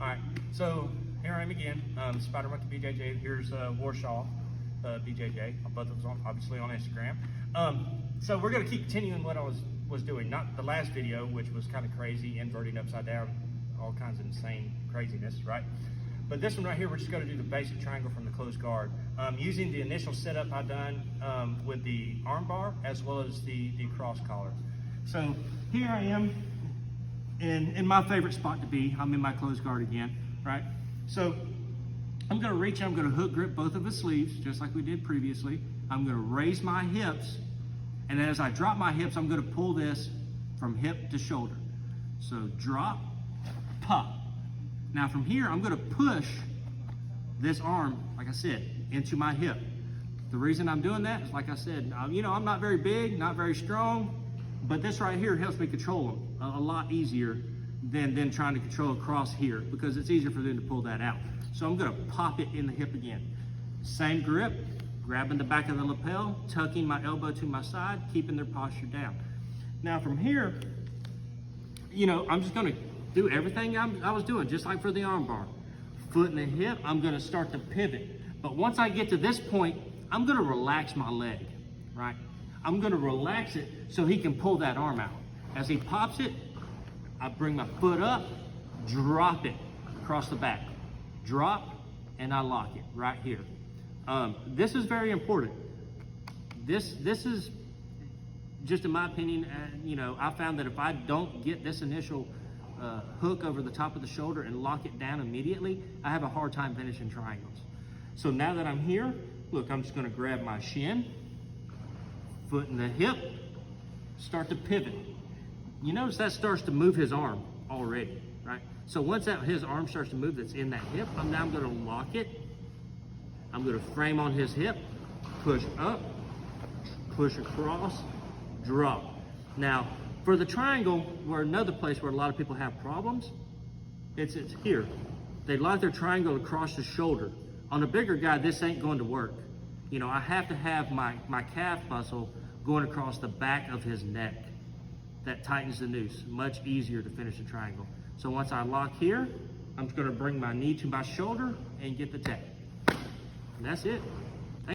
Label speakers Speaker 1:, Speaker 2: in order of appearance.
Speaker 1: All right, so here I am again, Spider Monkey BJJ. Here's Warshaw BJJ. Both of us obviously on Instagram. So we're gonna keep continuing what I was doing. Not the last video, which was kind of crazy, inverting upside down, all kinds of insane craziness, right? But this one right here, we're just gonna do the basic triangle from the closed guard. Using the initial setup I've done with the arm bar as well as the cross collar. So here I am in my favorite spot to be. I'm in my closed guard again, right? So I'm gonna reach, I'm gonna hook grip both of the sleeves, just like we did previously. I'm gonna raise my hips, and then as I drop my hips, I'm gonna pull this from hip to shoulder. So drop, pop. Now from here, I'm gonna push this arm, like I said, into my hip. The reason I'm doing that is, like I said, I'm not very big, not very strong, but this right here helps me control them a lot easier than trying to control across here, because it's easier for them to pull that out. So I'm gonna pop it in the hip again. Same grip, grabbing the back of the lapel, tucking my elbow to my side, keeping their posture down. Now from here, I'm just gonna do everything I was doing, just like for the arm bar. Foot in the hip, I'm gonna start to pivot. But once I get to this point, I'm gonna relax my leg, right? I'm gonna relax it so he can pull that arm out. As he pops it, I bring my foot up, drop it across the back. Drop, and I lock it right here. This is very important. This is, just in my opinion, I found that if I don't get this initial hook over the top of the shoulder and lock it down immediately, I have a hard time finishing triangles. So now that I'm here, look, I'm just gonna grab my shin, foot in the hip, start to pivot. You notice that starts to move his arm already, right? So once his arm starts to move that's in that hip, I'm gonna lock it. I'm gonna frame on his hip, push up, push across, drop. Now, for the triangle, where another place where a lot of people have problems, it's here. They lock their triangle across the shoulder. On a bigger guy, this ain't going to work. I have to have my calf muscle going across the back of his neck. That tightens the noose, much easier to finish a triangle. So once I lock here, I'm just gonna bring my knee to my shoulder and get the tap. And that's it.